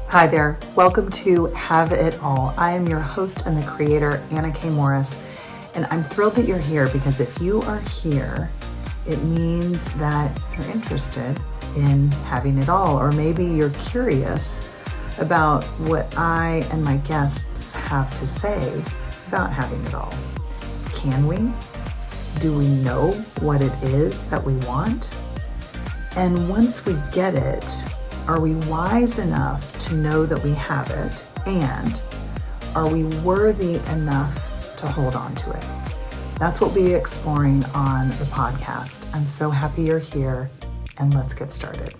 Hi there. Welcome to Have It All. I am your host and the creator, Anna K. Morris, and I'm thrilled that you're here because if you are here, it means that you're interested in having it all, or maybe you're curious about what I and my guests have to say about having it all. Can we? Do we know what it is that we want? And once we get it, are we wise enough to know that we have it? And are we worthy enough to hold on to it? That's what we'll be exploring on the podcast. I'm so happy you're here, and let's get started.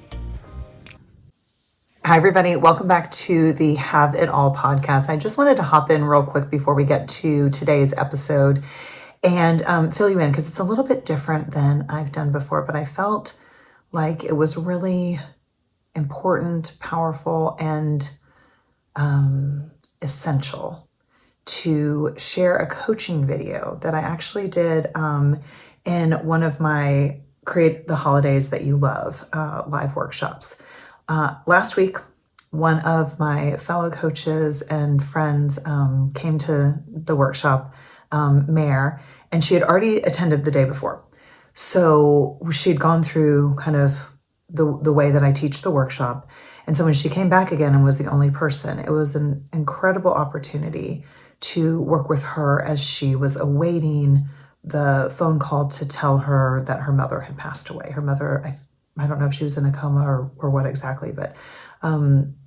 Hi, everybody. Welcome back to the Have It All podcast. I just wanted to hop in real quick before we get to today's episode and fill you in because it's a little bit different than I've done before, but I felt like it was really important, powerful, and essential to share a coaching video that I actually did in one of my Create the Holidays That You Love live workshops. Last week, one of my fellow coaches and friends came to the workshop, Mare, and she had already attended the day before. So she'd gone through kind of the way that I teach the workshop. And so when she came back again and was the only person, it was an incredible opportunity to work with her as she was awaiting the phone call to tell her that her mother had passed away. Her mother, I don't know if she was in a coma or what exactly, but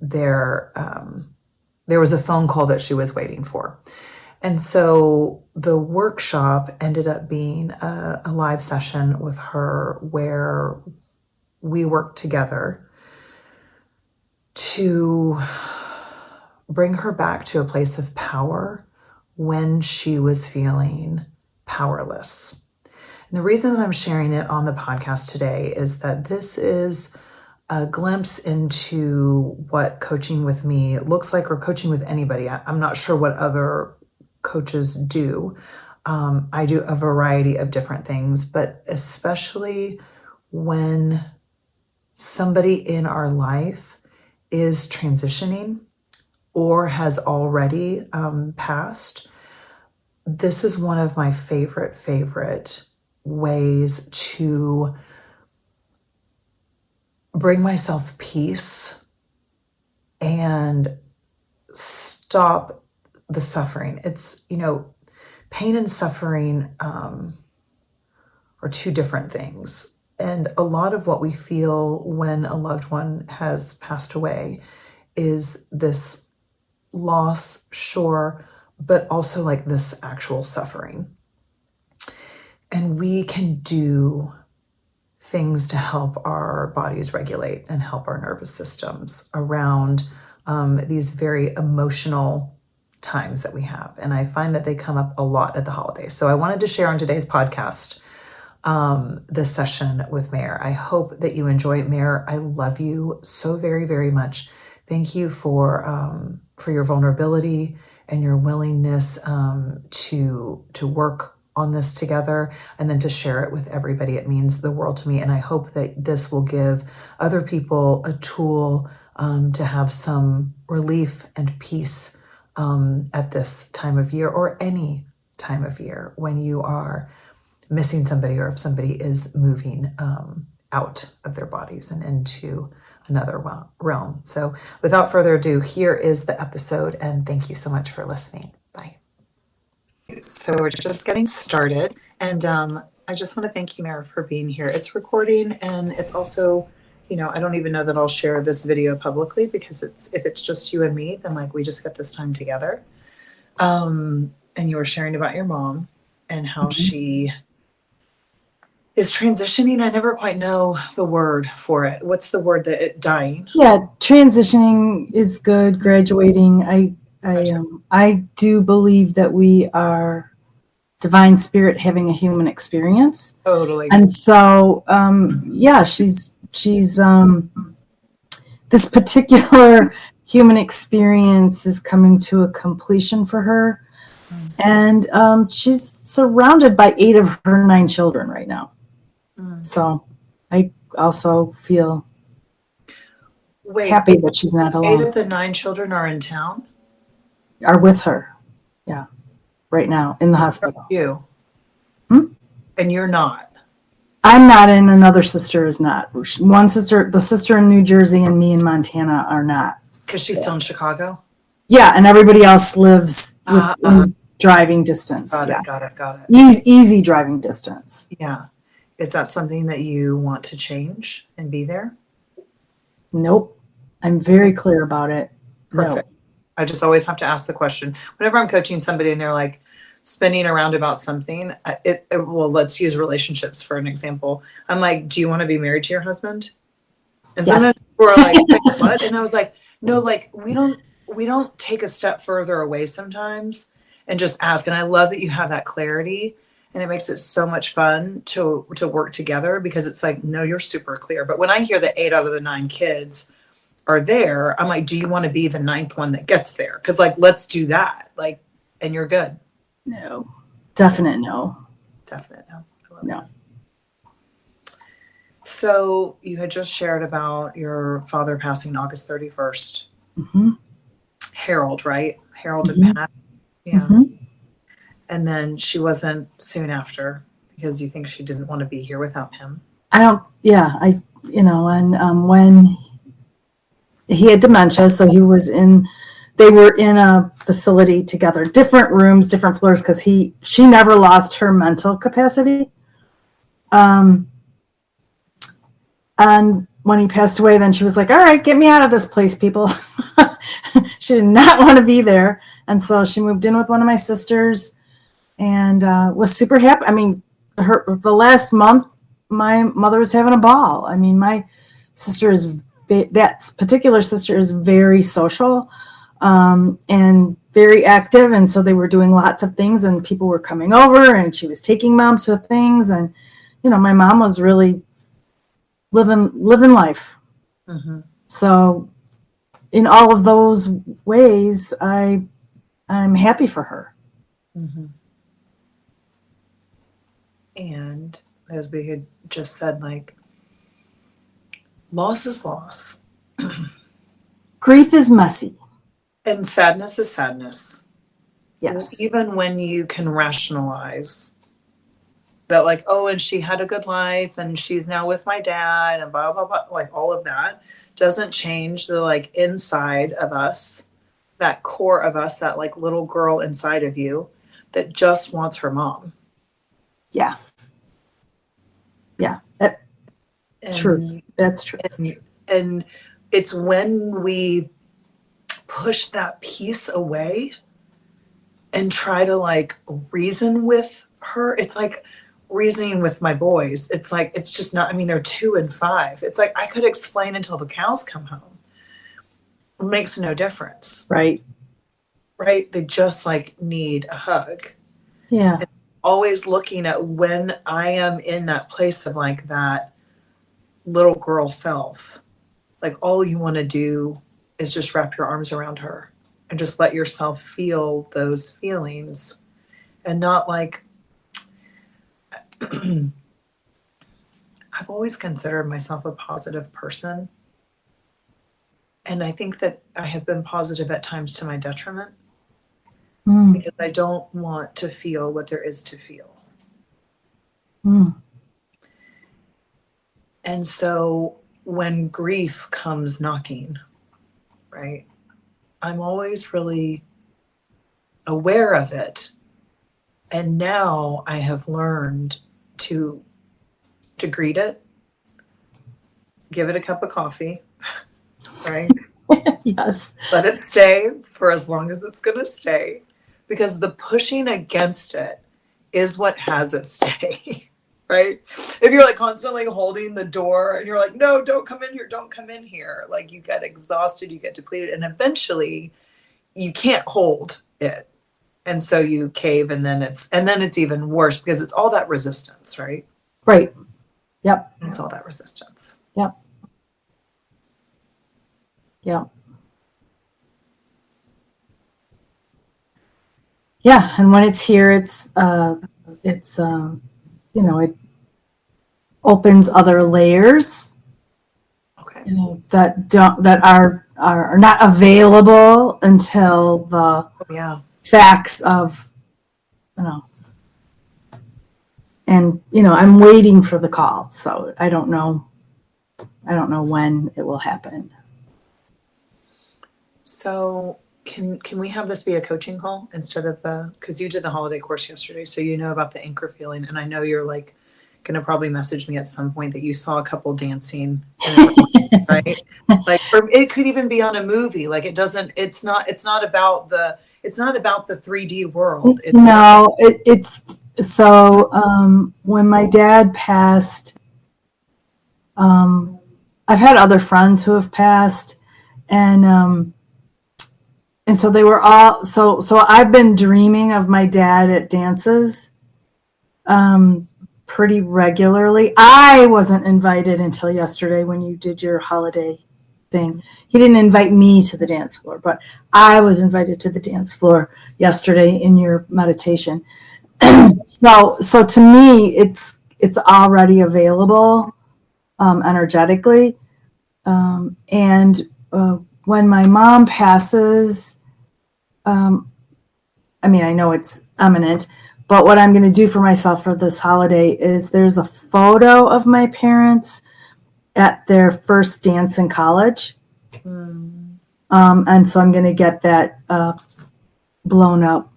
there was a phone call that she was waiting for. And so the workshop ended up being a live session with her where we worked together to bring her back to a place of power when she was feeling powerless. And the reason that I'm sharing it on the podcast today is that this is a glimpse into what coaching with me looks like, or coaching with anybody. I'm not sure what other coaches do. I do a variety of different things, but especially when somebody in our life is transitioning or has already passed, this is one of my favorite ways to bring myself peace and stop the suffering. It's, pain and suffering are two different things. And a lot of what we feel when a loved one has passed away is this loss, sure, but also like this actual suffering. And we can do things to help our bodies regulate and help our nervous systems around these very emotional times that we have. And I find that they come up a lot at the holidays. So I wanted to share on today's podcast this session with Mare. I hope that you enjoy it. Mare, I love you so very, very much. Thank you for your vulnerability and your willingness to work on this together and then to share it with everybody. It means the world to me. And I hope that this will give other people a tool to have some relief and peace at this time of year, or any time of year when you are missing somebody, or if somebody is moving out of their bodies and into another realm. So without further ado, here is the episode, and thank you so much for listening. Bye. So we're just getting started, and I just want to thank you, Mare, for being here. It's recording, and it's also, I don't even know that I'll share this video publicly, because if it's just you and me, then like we just get this time together. And you were sharing about your mom and how she is transitioning. I never quite know the word for it. What's the word dying? Yeah, transitioning is good. Graduating. I do believe that we are divine spirit having a human experience. Totally. And so, she's this particular human experience is coming to a completion for her. And she's surrounded by 8 of her 9 children right now. So I also feel Wait, happy that she's not 8 alone. of the 9 children are in town? Are with her. Yeah. Right now in the hospital. You. Hmm? And you're not. I'm not, and another sister is not. One sister, the sister in New Jersey, and me in Montana are not. Because she's still in Chicago? Yeah, and everybody else lives within driving distance. Got yeah. Got it. Easy driving distance. Yeah. Is that something that you want to change and be there? Nope. I'm very clear about it. Perfect. No. I just always have to ask the question. Whenever I'm coaching somebody and they're like spinning around about something, well, let's use relationships for an example. I'm like, do you want to be married to your husband? And sometimes we're like, what? And I was like, no, like we don't take a step further away sometimes and just ask. And I love that you have that clarity, and it makes it so much fun to work together, because it's like, no, you're super clear. But when I hear that 8 out of the 9 kids are there, I'm like, do you want to be the 9th one that gets there? Because like, let's do that. Like, and you're good. No, definite no. Definite no. No. So you had just shared about your father passing August 31st. Mm-hmm. Harold, right? Harold Mm-hmm. and Pat. Yeah. Mm-hmm. And then she wasn't soon after, because you think she didn't want to be here without him. And when he had dementia, so they were in a facility together, different rooms, different floors, because she never lost her mental capacity. And when he passed away, then she was like, all right, get me out of this place, people. She did not want to be there. And so she moved in with one of my sisters and was super happy. I mean, the last month, my mother was having a ball. I mean, my sister that particular sister is very social and very active. And so they were doing lots of things, and people were coming over, and she was taking mom to things. And, my mom was really living life. Mm-hmm. So in all of those ways, I'm happy for her. Mm-hmm. And as we had just said, like, loss is loss. Grief is messy. And sadness is sadness. Yes. Even when you can rationalize that, like, oh, and she had a good life and she's now with my dad and blah, blah, blah, like all of that doesn't change the like inside of us, that core of us, that like little girl inside of you that just wants her mom. Yeah. Yeah. Truth. That's true. And it's when we push that piece away and try to like reason with her. It's like reasoning with my boys. It's like, it's just not, I mean, they're 2 and 5. It's like, I could explain until the cows come home. It makes no difference. Right. Right. They just like need a hug. Yeah. And always looking at when I am in that place of like that little girl self, like all you want to do is just wrap your arms around her and just let yourself feel those feelings, and not like, I've always considered myself a positive person. And I think that I have been positive at times to my detriment, because I don't want to feel what there is to feel. And so when grief comes knocking, right, I'm always really aware of it. And now I have learned to greet it, give it a cup of coffee, right? Yes. Let it stay for as long as it's going to stay, because the pushing against it is what has it stay, right? If you're like constantly holding the door and you're like, no, don't come in here, don't come in here. Like, you get exhausted, you get depleted, and eventually you can't hold it. And so you cave, and then it's even worse, because it's all that resistance, right? Right. Yep. It's all that resistance. Yep. Yep. Yeah, and when it's here, it opens other layers. Okay. you know, that are not available until the Oh, yeah. facts of, you know, and you know, I'm waiting for the call, so I don't know when it will happen. So can we have this be a coaching call instead of because you did the holiday course yesterday, so you know about the anchor feeling, and I know you're like gonna probably message me at some point that you saw a couple dancing, right? Like, or it could even be on a movie. Like it doesn't. It's not about the 3D world. It's No, it's so when my dad passed, I've had other friends who have passed, and so they were all so I've been dreaming of my dad at dances pretty regularly. I wasn't invited until yesterday when you did your holiday thing. He didn't invite me to the dance floor, but I was invited to the dance floor yesterday in your meditation. So to me, it's already available energetically, and when my mom passes, I mean, I know it's imminent, but what I'm going to do for myself for this holiday is there's a photo of my parents at their first dance in college. And so I'm going to get that blown up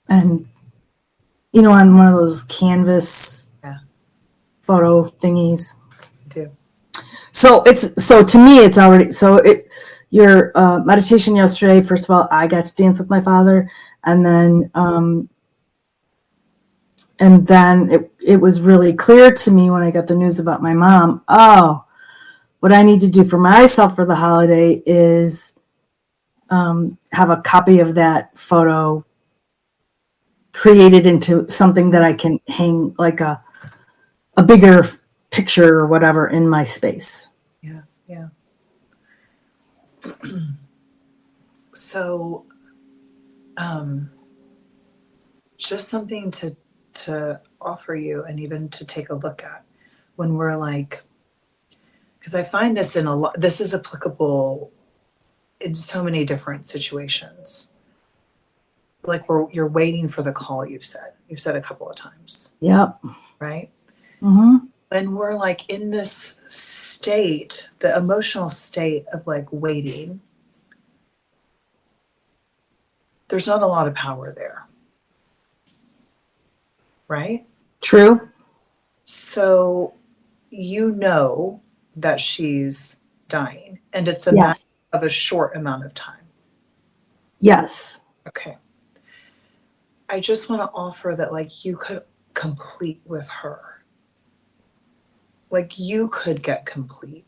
and, you know, on one of those canvas photo thingies. I do. So to me, it's already, your meditation yesterday, first of all, I got to dance with my father. And then it was really clear to me when I got the news about my mom. Oh, what I need to do for myself for the holiday is have a copy of that photo created into something that I can hang, like a bigger picture or whatever in my space. Yeah, yeah. So, just something to offer you and even to take a look at when we're like, because I find this this is applicable in so many different situations. Like you're waiting for the call, you've said a couple of times, Yep. right? Mm-hmm. And we're like in this state, the emotional state of like waiting. There's not a lot of power there. Right? True. So you know that she's dying and it's a matter of a short amount of time. Yes. Okay. I just want to offer that like you could complete with her. Like you could get complete.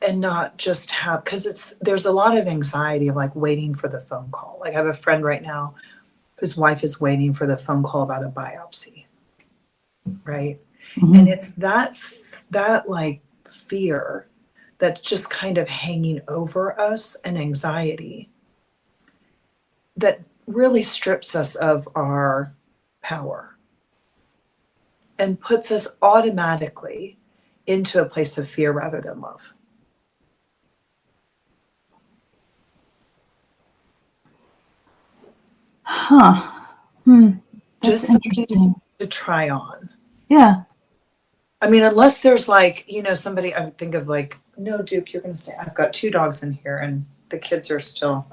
And not just have, because there's a lot of anxiety of like waiting for the phone call. Like I have a friend right now whose wife is waiting for the phone call about a biopsy, right? Mm-hmm. And it's that like fear that's just kind of hanging over us, and anxiety that really strips us of our power and puts us automatically into a place of fear rather than love. Huh. Just something to try on. Yeah. I mean, unless there's like, you know, somebody, I think of like, no, Duke, you're going to stay. I've got 2 dogs in here and the kids are still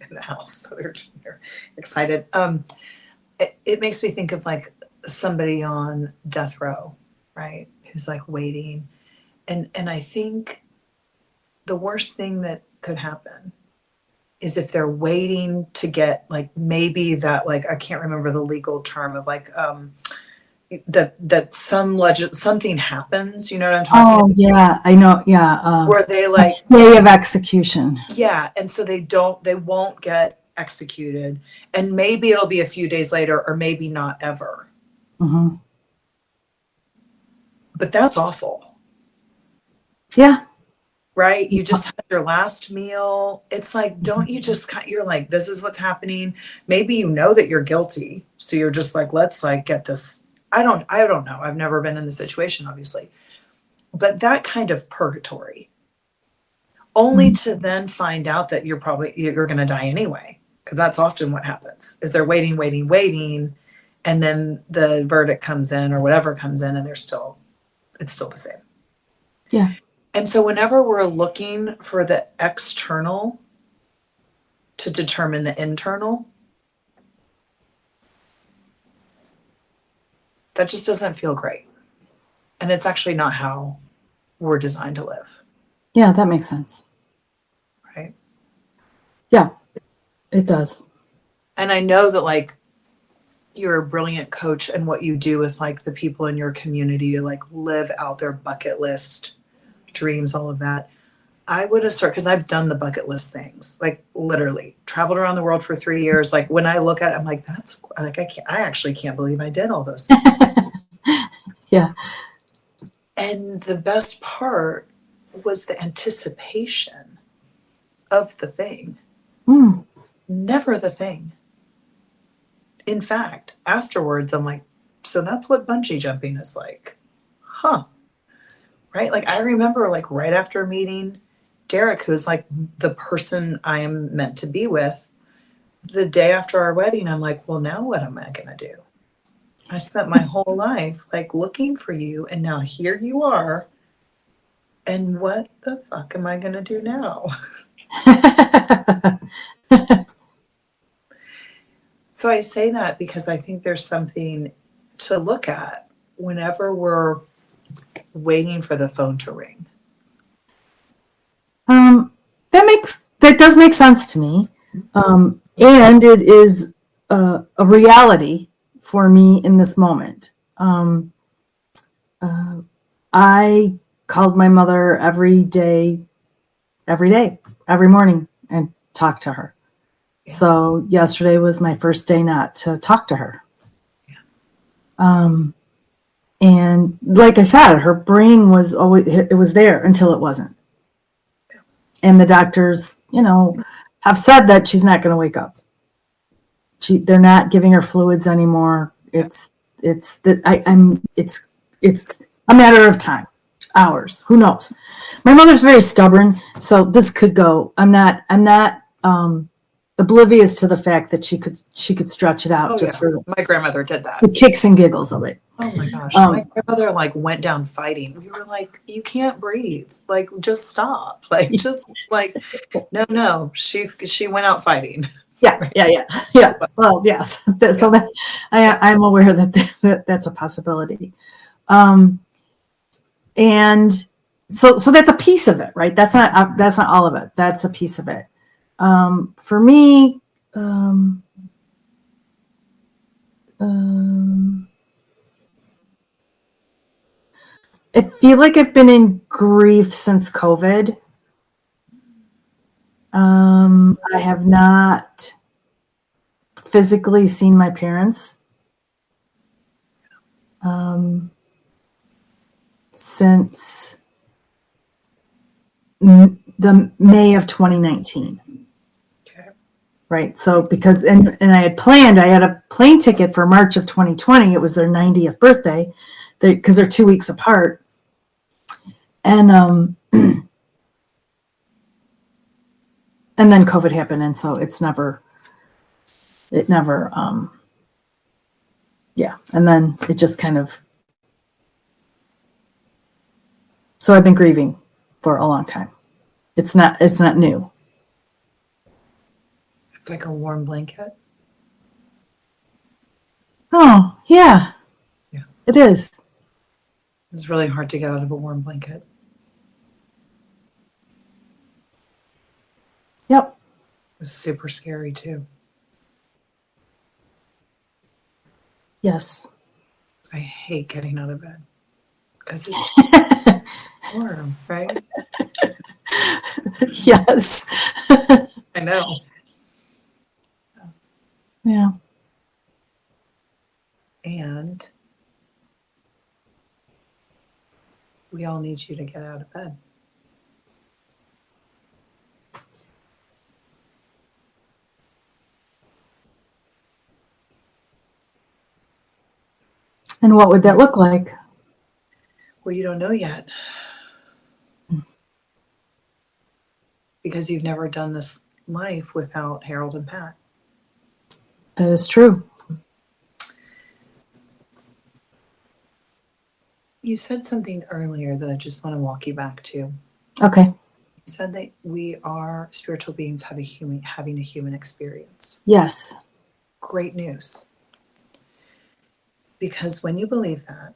in the house. So they're excited. It makes me think of like somebody on death row, right? Who's like waiting. And I think the worst thing that could happen is if they're waiting to get like maybe that, like, I can't remember the legal term of like, that something happens, you know what I'm talking about? Oh yeah, I know. Yeah. Where they like stay of execution. Yeah. And so they won't get executed, and maybe it'll be a few days later or maybe not ever. Mm-hmm. But that's awful. Yeah. Right? You just had your last meal. It's like, don't you just, you're like, this is what's happening. Maybe you know that you're guilty. So you're just like, let's like get this. I don't know. I've never been in the situation, obviously. but that kind of purgatory, only to then find out that you're going to die anyway, because that's often what happens. Is they're waiting, and then the verdict comes in or whatever comes in, and it's still the same. Yeah. And so whenever we're looking for the external to determine the internal, that just doesn't feel great. And it's actually not how we're designed to live. Yeah, that makes sense. Right? Yeah, it does. And I know that like you're a brilliant coach, and what you do with like the people in your community to like live out their bucket list dreams, all of that. I would assert, because I've done the bucket list things, like literally traveled around the world for 3 years. Like when I look at it, I'm like, that's like, I actually can't believe I did all those things. Yeah. And the best part was the anticipation of the thing, never the thing. In fact, afterwards, I'm like, so that's what bungee jumping is like. Huh. Right? Like I remember like right after meeting Derek, who's like the person I am meant to be with, the day after our wedding, I'm like, well, now what am I going to do? I spent my whole life like looking for you, and now here you are. And what the fuck am I going to do now? So I say that because I think there's something to look at whenever we're waiting for the phone to ring. That does make sense to me. And it is a reality for me in this moment. I called my mother every morning, and talked to her. Yeah. So yesterday was my first day not to talk to her. Yeah. And like I said, her brain was it was there until it wasn't. Yeah. And the doctors, have said that she's not going to wake up. They're not giving her fluids anymore. It's a matter of time, hours. Who knows? My mother's very stubborn, so this could go. I'm not oblivious to the fact that she could stretch it out for my grandmother did that. The kicks and giggles of it. Oh my gosh. My grandmother like went down fighting. We were like, you can't breathe. Like, just stop. Like, just like, no. She went out fighting. Yeah. Well, yes. So that I'm aware that that's a possibility. And so that's a piece of it, right? That's not all of it. That's a piece of it. For me, I feel like I've been in grief since COVID. I have not physically seen my parents since the May of 2019. Okay. Right. So because and I had a plane ticket for March of 2020. It was their 90th birthday, because they're 2 weeks apart. And and then COVID happened, and so it never and then it just kind of, so I've been grieving for a long time. It's not new. It's like a warm blanket. Oh, yeah. Yeah. It is. It's really hard to get out of a warm blanket. Yep. It's super scary too. Yes. I hate getting out of bed because it's warm, right? Yes. I know. Yeah. And we all need you to get out of bed. And what would that look like? Well, you don't know yet. because you've never done this life without Harold and Pat. That is true. You said something earlier that I just want to walk you back to. Okay. You said that we are spiritual beings having a human experience. Yes. Great news. Because when you believe that,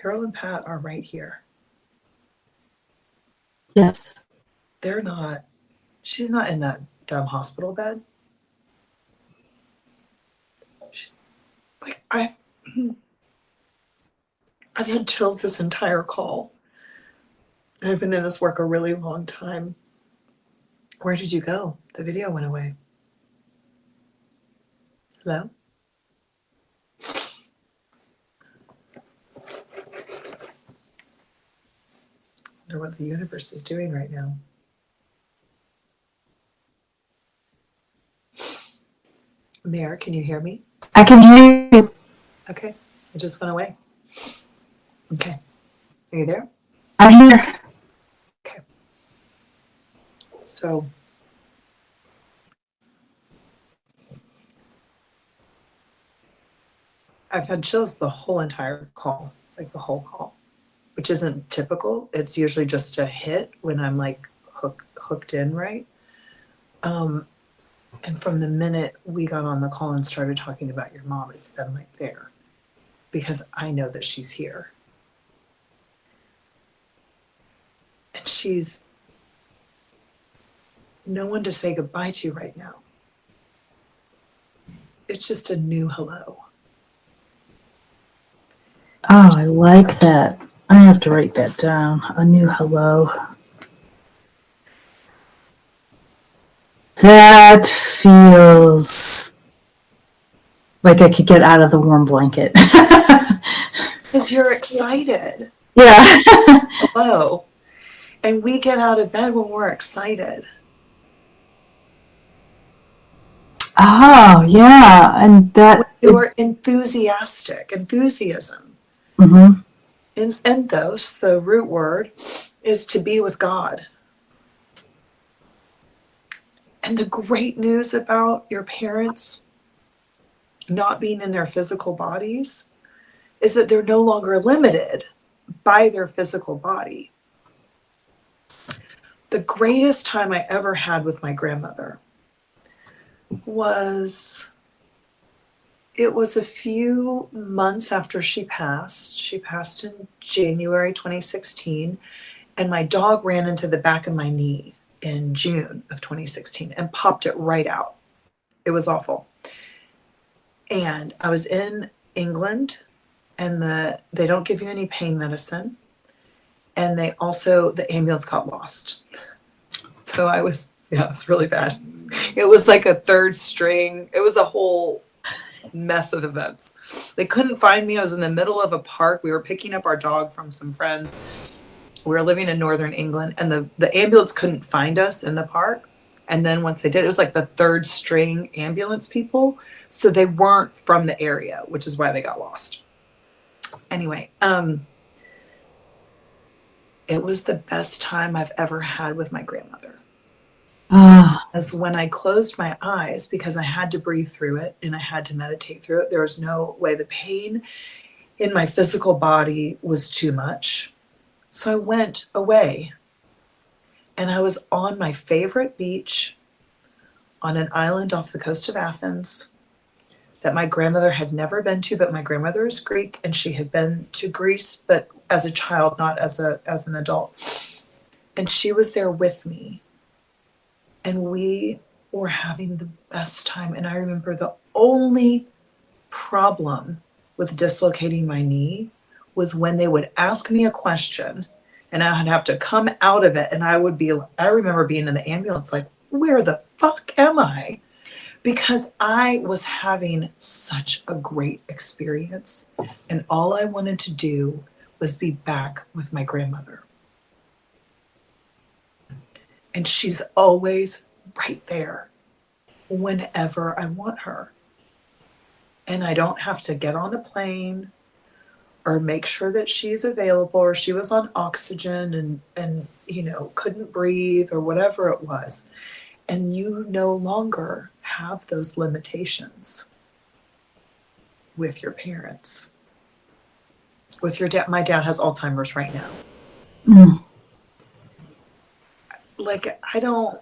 Harold and Pat are right here. Yes. She's not in that dumb hospital bed. I've had chills this entire call. I've been in this work a really long time. Where did you go? The video went away. Hello? I wonder what the universe is doing right now. Mare, can you hear me? I can hear you. Okay. It just went away. Okay. Are you there? I'm here. Okay. So I've had chills the whole entire call, like the whole call, which isn't typical. It's usually just a hit when I'm like hooked in, right? And from the minute we got on the call and started talking about your mom, it's been like there, because I know that she's here. And she's no one to say goodbye to right now. It's just a new hello. Oh, I like that. I have to write that down. A new hello. That feels like I could get out of the warm blanket. Because you're excited. Yeah. Hello. And we get out of bed when we're excited. Oh, yeah. And that. When you're enthusiastic, enthusiasm. Mm-hmm. In enthos, the root word, is to be with God. And the great news about your parents not being in their physical bodies is that they're no longer limited by their physical body. The greatest time I ever had with my grandmother was a few months after she passed. She passed in January 2016, and my dog ran into the back of my knee in June of 2016 and popped it right out. It was awful. And I was in England, and they don't give you any pain medicine. And the ambulance got lost. So it was really bad. It was like a third string. It was a whole mess of events. They couldn't find me. I was in the middle of a park. We were picking up our dog from some friends. We were living in northern England, and the ambulance couldn't find us in the park. And then once they did, it was like the third string ambulance people. So they weren't from the area, which is why they got lost. Anyway, it was the best time I've ever had with my grandmother. As when I closed my eyes, because I had to breathe through it and I had to meditate through it, there was no way. The pain in my physical body was too much. So I went away, and I was on my favorite beach on an island off the coast of Athens that my grandmother had never been to, but my grandmother is Greek, and she had been to Greece, but as a child, not as an adult. And she was there with me, and we were having the best time. And I remember the only problem with dislocating my knee was when they would ask me a question and I'd have to come out of it, and I remember being in the ambulance like, where the fuck am I? Because I was having such a great experience, and all I wanted to do was be back with my grandmother. And she's always right there whenever I want her. And I don't have to get on a plane. or make sure that she's available, or she was on oxygen and couldn't breathe or whatever it was. And you no longer have those limitations with your parents. With your dad, my dad has Alzheimer's right now. Mm. Like, I don't,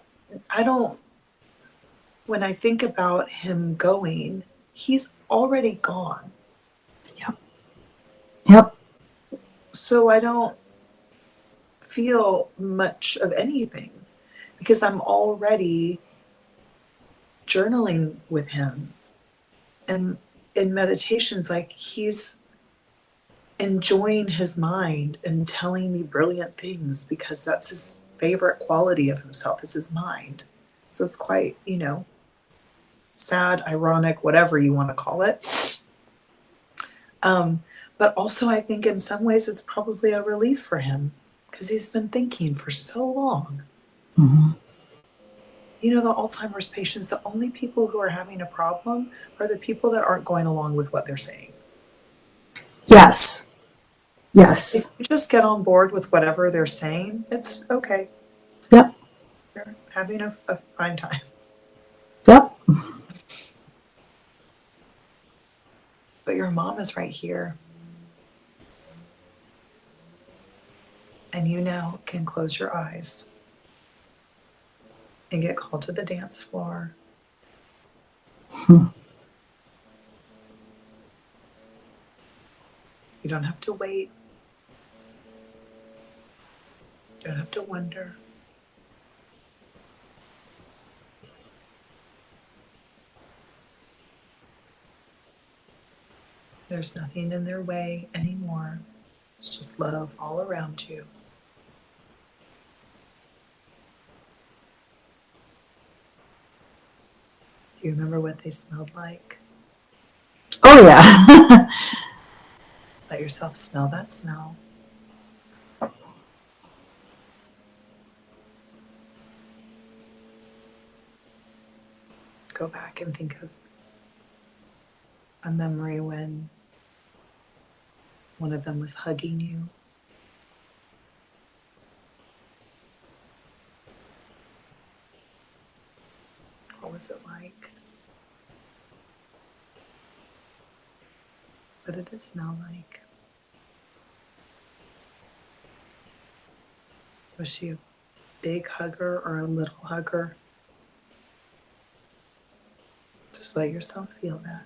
when I think about him going, he's already gone. Yep. Yep. So I don't feel much of anything because I'm already journaling with him. And in meditations, like, he's enjoying his mind and telling me brilliant things because that's his favorite quality of himself, is his mind. So it's quite, sad, ironic, whatever you want to call it. But also, I think in some ways it's probably a relief for him because he's been thinking for so long. Mm-hmm. The Alzheimer's patients, the only people who are having a problem are the people that aren't going along with what they're saying. Yes. Yes. If you just get on board with whatever they're saying, it's okay. Yep. You're having a fine time. Yep. But your mom is right here. And you now can close your eyes and get called to the dance floor. Hmm. You don't have to wait. You don't have to wonder. There's nothing in their way anymore. It's just love all around you. Do you remember what they smelled like? Oh, yeah. Let yourself smell that smell. Go back and think of a memory when one of them was hugging you. What was it like? What did it smell like? Was she a big hugger or a little hugger? Just let yourself feel that.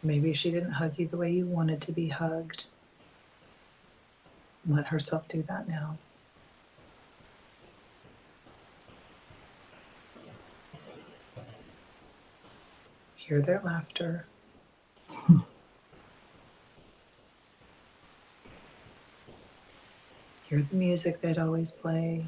Maybe she didn't hug you the way you wanted to be hugged. Let herself do that now. Hear their laughter. Hear the music they'd always play.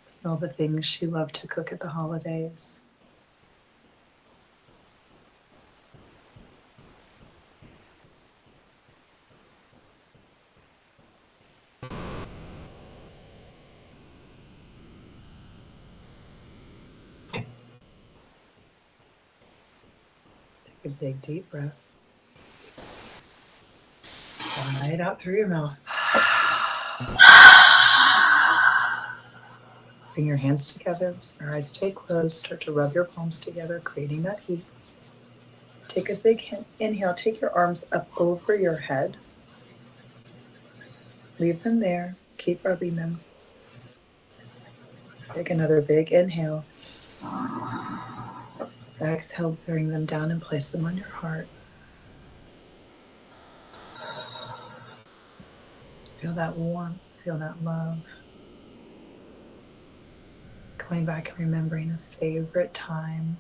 Smell the things she loved to cook at the holidays. Take a big deep breath. Sigh it out through your mouth. Bring your hands together, your eyes stay closed, start to rub your palms together, creating that heat. Take a big inhale, take your arms up over your head. Leave them there, keep rubbing them. Take another big inhale. Exhale, bring them down and place them on your heart. Feel that warmth, feel that love. Going back and remembering a favorite time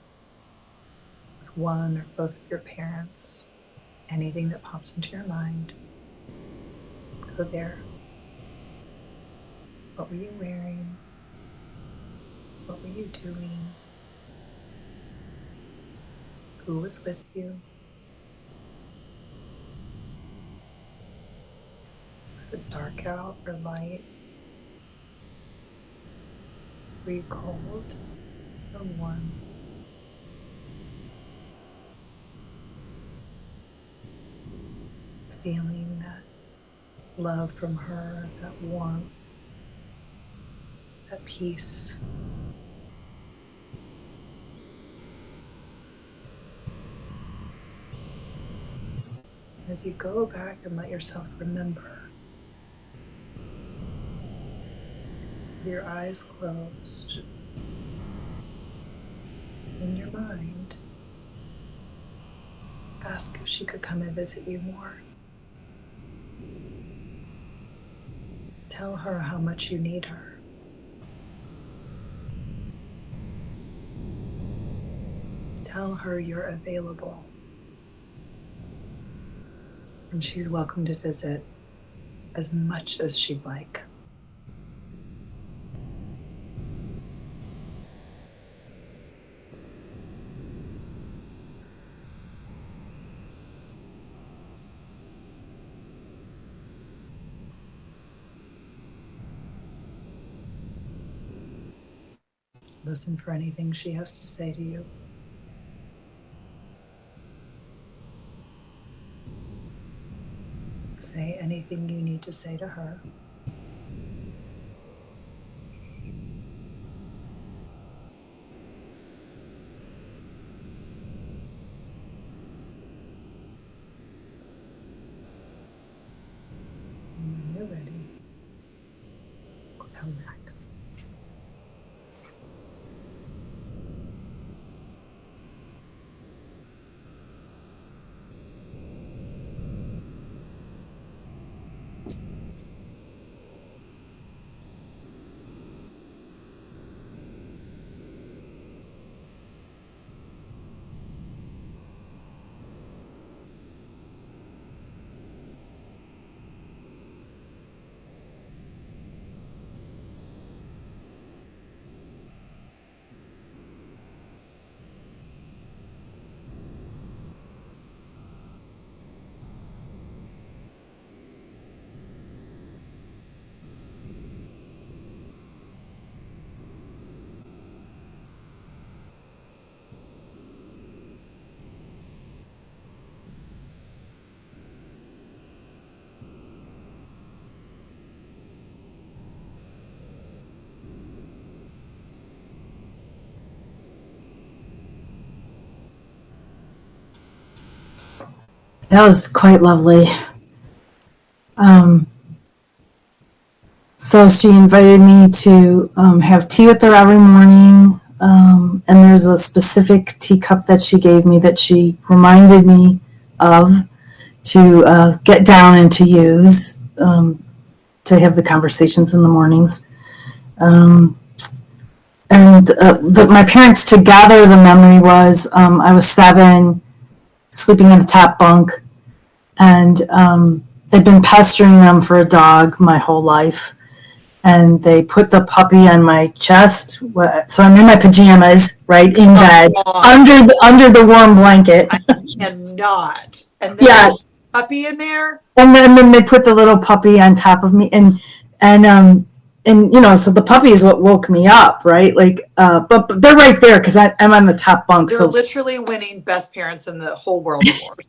with one or both of your parents. Anything that pops into your mind, go there. What were you wearing? What were you doing? Who was with you? Was it dark out or light? Were you cold or warm? Feeling that love from her, that warmth, that peace. As you go back and let yourself remember, with your eyes closed, in your mind, ask if she could come and visit you more. Tell her how much you need her. Tell her you're available. And she's welcome to visit as much as she'd like. Listen for anything she has to say to you. Say anything you need to say to her. And when you're ready, come back. That was quite lovely. So she invited me to have tea with her every morning. And there's a specific teacup that she gave me that she reminded me of to get down and to use to have the conversations in the mornings. My parents together, the memory was I was 7, sleeping in the top bunk, and I'd been pestering them for a dog my whole life. And they put the puppy on my chest. So I'm in my pajamas, right, in bed, under the warm blanket. I cannot. And then yes. Puppy in there? And then they put the little puppy on top of me. And so the puppy is what woke me up, right? Like, but they're right there because I'm on the top bunk. They're literally winning best parents in the whole world award.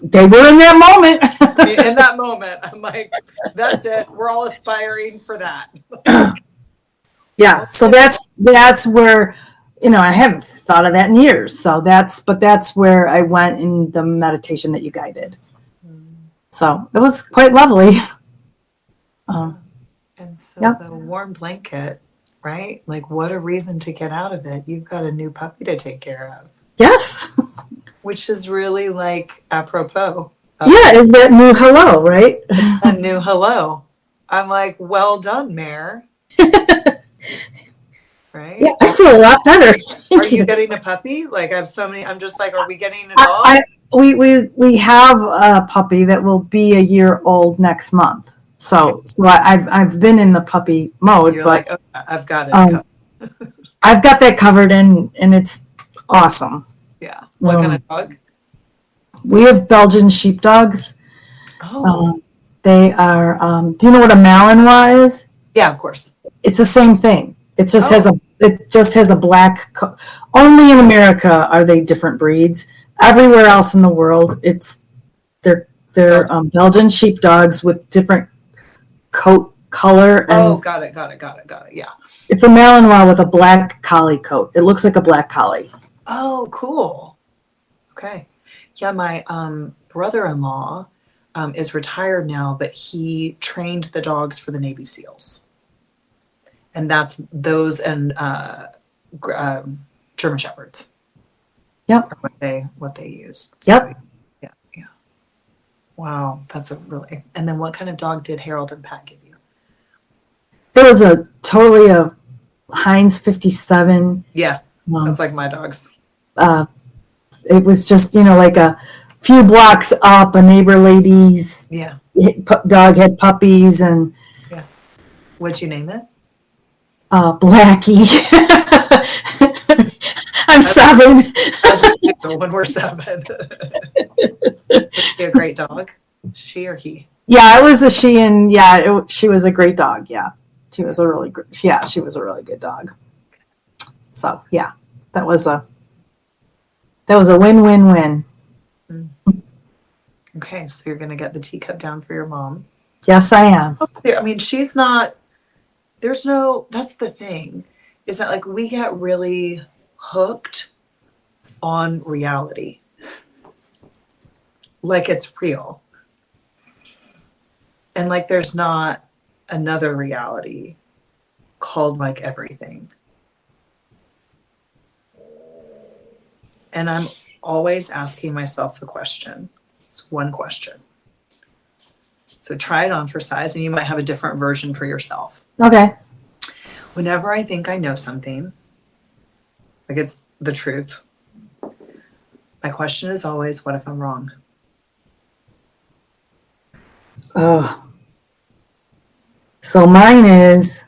They were in that moment. In that moment, I'm like, that's it. We're all aspiring for that. Yeah. So that's where, I haven't thought of that in years. So that's where I went in the meditation that you guided. So it was quite lovely. And so the warm blanket, right? Like, what a reason to get out of it. You've got a new puppy to take care of. Yes. Which is really like apropos. Is that new hello, right? A new hello. I'm like, well done, Mare. Right? Yeah, I feel a lot better. Are you getting a puppy? Like, I have so many. I'm just like, are we getting a dog? We have a puppy that will be a year old next month. So I've been in the puppy mode. You're but like, okay, I've got it covered. I've got that covered, and it's awesome. Yeah. What kind of dog? We have Belgian sheepdogs. Oh. They are, do you know what a Malinois is? Yeah, of course. It's the same thing. It just Oh, has a black coat. Only in America are they different breeds. Everywhere else in the world, they're Belgian. Belgian sheepdogs with different coat color, Oh, and got it, got it, got it, got it. Yeah. it's a Malinois with a black collie coat. It looks like a black collie. Oh, cool. Okay. Yeah, my brother-in-law is retired now, but he trained the dogs for the Navy SEALs. And that's those and German Shepherds Yep. are what they use. So Yep. yeah, yeah. Wow, that's a really. And then what kind of dog did Harold and Pat give you? It was a totally a Heinz 57. Yeah, Um, that's like my dogs. uh, it was just, like a few blocks up, a neighbor lady's Yeah, dog had puppies, and yeah. What'd you name it? Blackie. I'm 7. As we do when we're 7. Was she a great dog? She or he? Yeah, it was a she, and yeah, she was a great dog. Yeah, she was a really she was a really good dog. So yeah, that was a win-win-win. Mm. Okay, so you're gonna get the teacup down for your mom. Yes, I am. I mean, she's not. There's no. That's the thing, is that like we get really hooked on reality, like it's real, and like there's not another reality called like everything. And I'm always asking myself the question. It's one question. So try it on for size, and you might have a different version for yourself. Okay. Whenever I think I know something, like it's the truth, my question is always, what if I'm wrong? Oh. So mine is,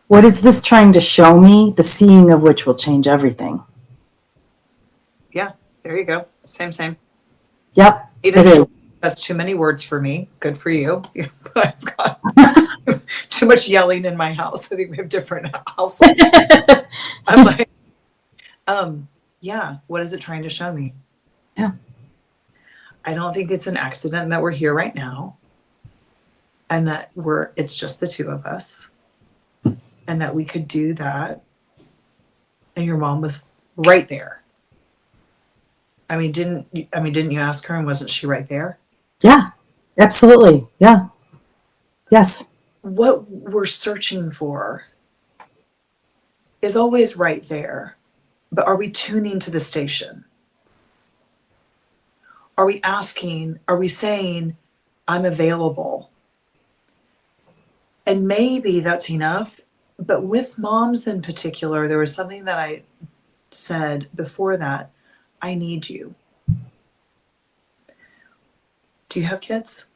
what is this trying to show me? The seeing of which will change everything. Yeah, there you go. Same. Yep, Even it is. that's too many words for me. Good for you. I've got too much yelling in my house. I think we have different households. I'm like, yeah, what is it trying to show me? Yeah. I don't think it's an accident that we're here right now, and that it's just the two of us, and that we could do that. And your mom was right there. I mean, didn't you ask her, and wasn't she right there? Yeah, absolutely. Yeah. Yes. What we're searching for is always right there. But are we tuning to the station? Are we saying, I'm available? And maybe that's enough. But with moms in particular, there was something that I said before that. I need you. Do you have kids?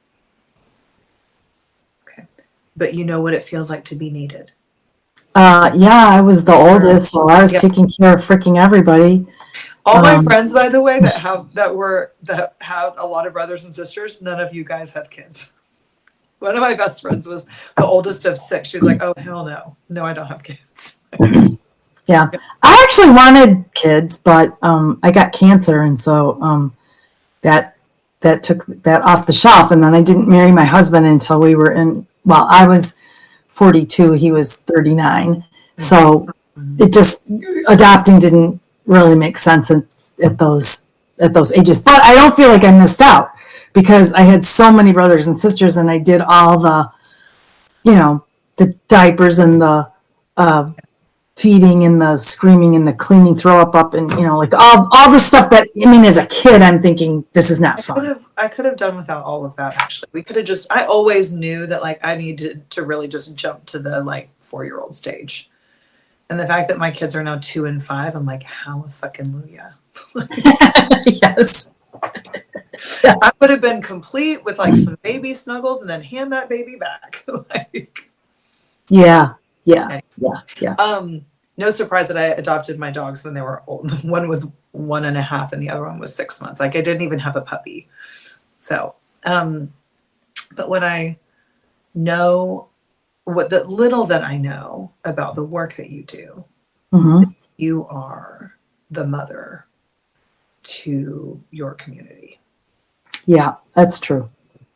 Okay. But you know what it feels like to be needed. Yeah, I was the Sure. oldest, so I was Yep. taking care of freaking everybody. All my friends, by the way, that have a lot of brothers and sisters, none of you guys have kids. One of my best friends was the oldest of 6. She was like, "Oh hell no, no, I don't have kids." Yeah, I actually wanted kids, but I got cancer, and so that took that off the shelf. And then I didn't marry my husband until we were in. Well, I was 42; he was 39. So it just adopting didn't really make sense at those ages. But I don't feel like I missed out because I had so many brothers and sisters, and I did all the, the diapers and the feeding and the screaming and the cleaning, throw up, and like all the stuff that, I mean, as a kid, I'm thinking this is not fun. I could have done without all of that. Actually, we could have just. I always knew that like I needed to really just jump to the like 4-year-old stage, and the fact that my kids are now 2 and 5, I'm like, hallelujah. Yes. I would have been complete with like some baby snuggles and then hand that baby back. Like, Yeah. No surprise that I adopted my dogs when they were old. One was 1.5 and the other one was 6 months. Like I didn't even have a puppy. So, but when I know what the little that I know about the work that you do, Mm-hmm. you are the mother to your community, Yeah, that's true.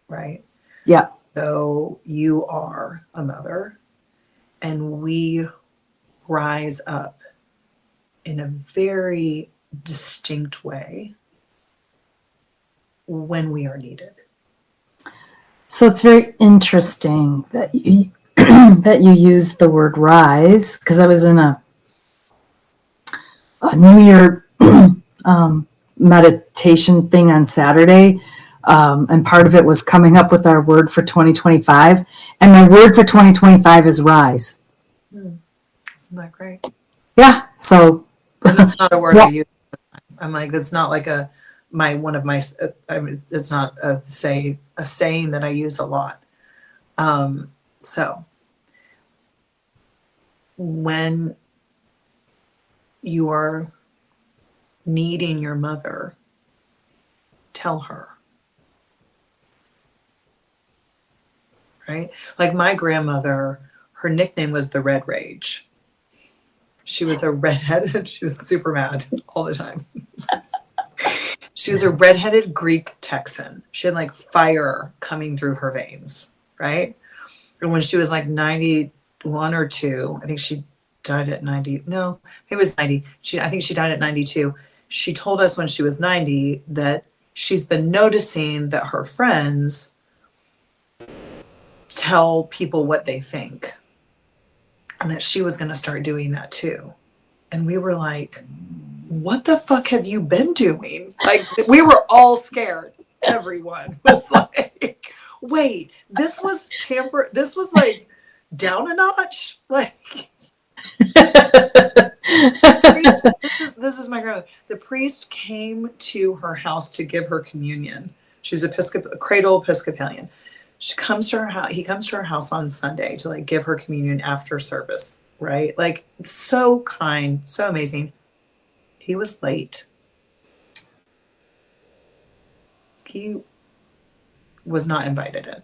right? Yeah. So you are a mother, and we rise up in a very distinct way when we are needed. So it's very interesting that you that you use the word rise, because I was in a New Year meditation thing on Saturday, and part of it was coming up with our word for 2025, and my word for 2025 is rise. Isn't that great? Yeah. So And that's not a word I yeah. use. I'm like, that's not like one of my, it's not a saying that I use a lot. So when you are needing your mother, tell her, right? Like my grandmother, her nickname was the Red Rage. She was a redheaded, she was super mad all the time. She was a redheaded Greek Texan. She had like fire coming through her veins, right? And when she was like 91 or 2, I think she died at 90. No, it was 90. I think she died at 92. She told us when she was 90 that she's been noticing that her friends tell people what they think, and that she was going to start doing that too. And we were like, what the fuck have you been doing? Like, we were all scared. Everyone was like, wait, this was like down a notch. Like, this is my grandmother. The priest came to her house to give her communion. She's cradle Episcopalian. He comes to her house on Sunday to like give her communion after service, right? Like, so kind, so amazing. He was late. He was not invited in.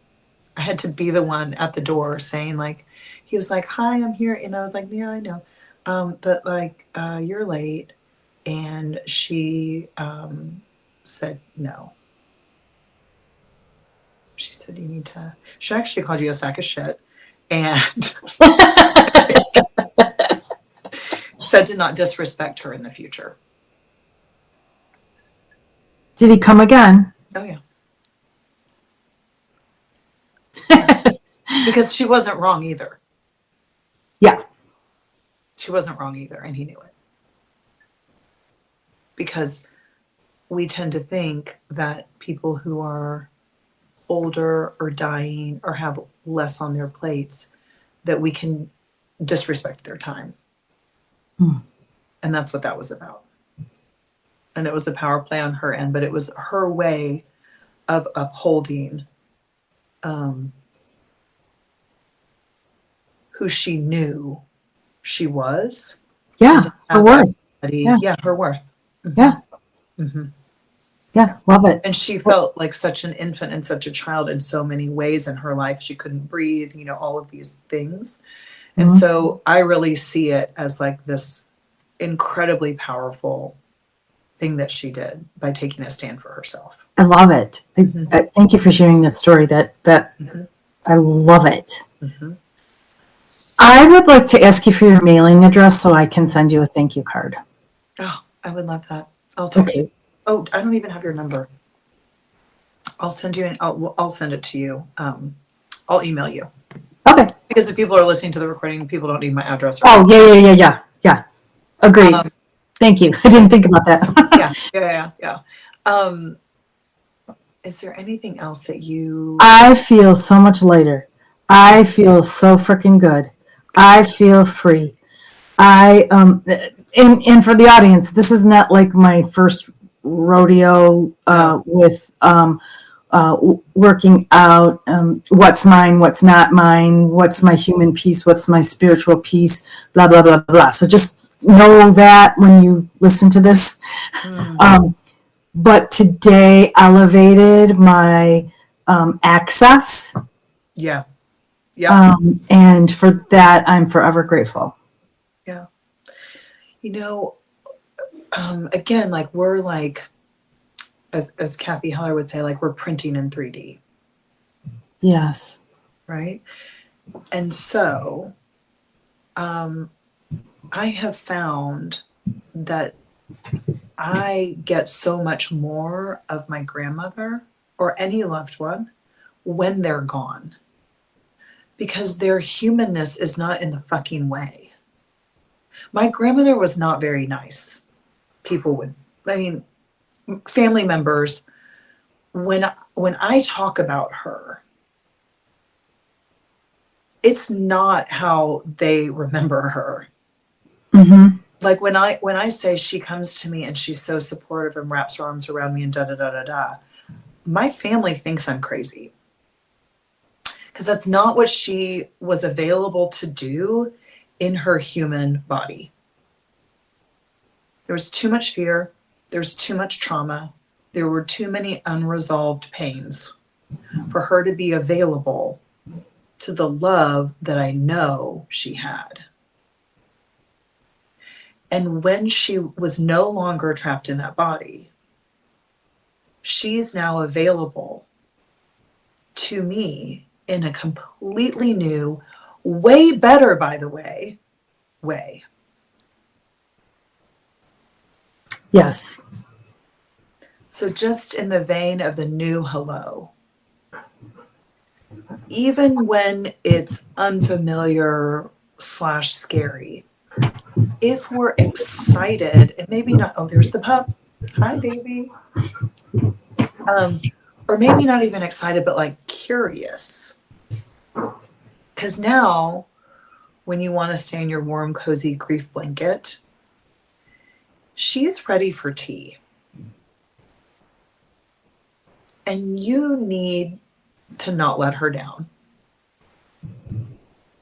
I had to be the one at the door saying, like, he was like, hi, I'm here. And I was like, yeah, I know. But like, you're late. And she said no. She said, she actually called you a sack of shit. And said to not disrespect her in the future. Did he come again? Oh, yeah. Because she wasn't wrong either. Yeah. She wasn't wrong either, and he knew it. Because we tend to think that people who are older or dying or have less on their plates, that we can disrespect their time. And that's what that was about. And it was a power play on her end, but it was her way of upholding who she knew she was. Yeah. Her worth. Yeah, her worth. Mm-hmm. Yeah. Mm-hmm. Yeah. Love it. And she felt like such an infant and such a child in so many ways in her life. She couldn't breathe, all of these things. And so I really see it as like this incredibly powerful thing that she did by taking a stand for herself. I love it. I thank you for sharing that story. That I love it. Mm-hmm. I would like to ask you for your mailing address so I can send you a thank you card. Oh, I would love that. I'll text you. Oh, I don't even have your number. I'll send you I'll send it to you. I'll email you. Okay. Because if people are listening to the recording, people don't need my address. Yeah. Agreed. Thank you. I didn't think about that. Yeah. Is there anything else that you... I feel so much lighter. I feel so freaking good. I feel free. And for the audience, this is not like my first rodeo with working out what's mine, what's not mine, what's my human piece, what's my spiritual piece, blah, blah, blah, blah. So just know that when you listen to this. But today elevated my access. Yeah. Yeah. And for that, I'm forever grateful. Yeah. Again, like we're like, as Kathy Heller would say, like we're printing in 3D. Yes. Right. And so I have found that I get so much more of my grandmother or any loved one when they're gone, because their humanness is not in the fucking way. My grandmother was not very nice. Family members, when I talk about her, it's not how they remember her. Mm-hmm. Like when I say she comes to me and she's so supportive and wraps her arms around me and da da da da da, my family thinks I'm crazy, because that's not what she was available to do in her human body. There was too much fear, there was too much trauma, there were too many unresolved pains for her to be available to the love that I know she had. And when she was no longer trapped in that body, she's now available to me in a completely new, way better, by the way. Yes. So just in the vein of the new hello, even when it's unfamiliar / scary, if we're excited and maybe not, oh, there's the pup. Hi, baby. Or maybe not even excited, but like curious. Because now, when you want to stay in your warm, cozy grief blanket, she's ready for tea. And you need to not let her down.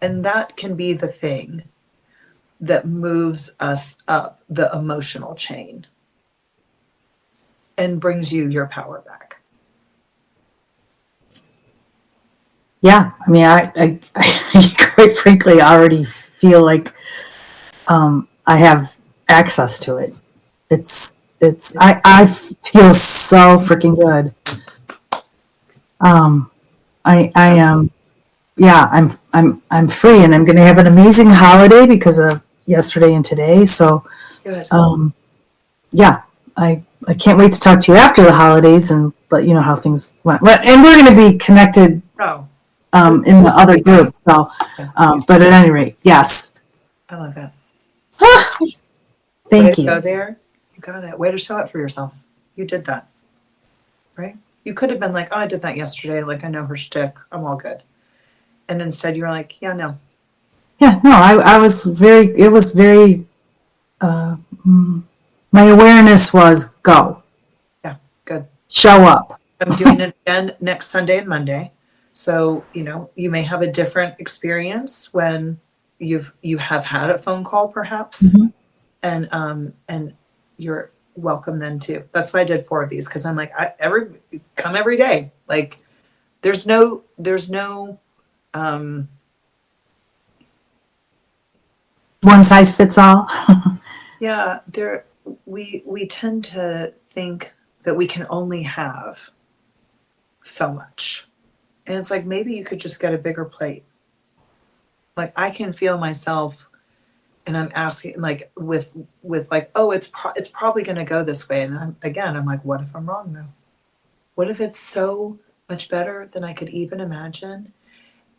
And that can be the thing that moves us up the emotional chain and brings you your power back. Yeah. I mean, I quite frankly already feel like I have access to it. I feel so freaking good. I am, yeah, I'm free, and I'm going to have an amazing holiday because of yesterday and today. So, Good. Yeah, I can't wait to talk to you after the holidays and let you know how things went. And we're going to be connected Oh, in the other group. So, but at any rate, yes. I love it. Way Thank to go you. there. You got it. Way to show up for yourself. You did that. Right? You could have been like, oh, I did that yesterday. Like, I know her shtick. I'm all good. And instead, you were like, yeah, no. Yeah, no, I was very, it was very, my awareness was go, Yeah, good. show up. I'm doing it again next Sunday and Monday. So, you may have a different experience when you have had a phone call perhaps. Mm-hmm. And you're welcome then too. That's why I did 4 of these, because I'm like, come every day. Like there's no One size fits all. yeah, we tend to think that we can only have so much. And it's like, maybe you could just get a bigger plate. Like I can feel myself, and I'm asking like with like, oh, it's probably going to go this way. And I'm like, what if I'm wrong though? What if it's so much better than I could even imagine?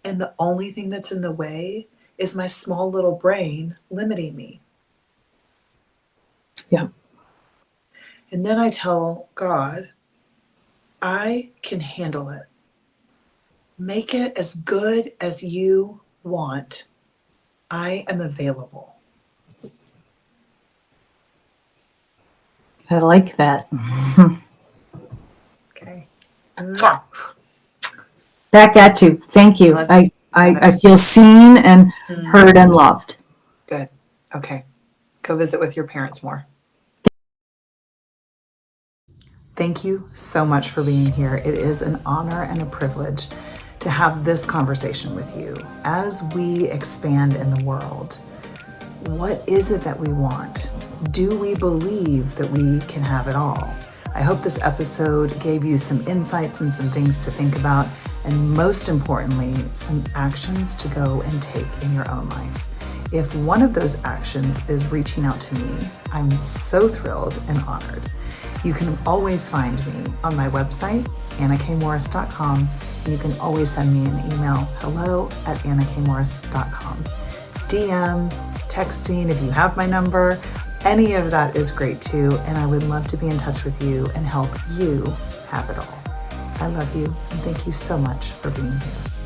And the only thing that's in the way is my small little brain limiting me. Yeah. And then I tell God, I can handle it. Make it as good as you want. I am available. I like that. Okay. Back at you. Thank you. I feel seen and heard and loved. Good. Okay. Go visit with your parents more. Thank you so much for being here. It is an honor and a privilege to to have this conversation with you. As we expand in the world, what is it that we want? Do we believe that we can have it all? I hope this episode gave you some insights and some things to think about, and most importantly, some actions to go and take in your own life. If one of those actions is reaching out to me, I'm so thrilled and honored. You can always find me on my website, annakmorris.com, and you can always send me an email, hello@annakmorris.com. DM, texting, if you have my number, any of that is great too, and I would love to be in touch with you and help you have it all. I love you, and thank you so much for being here.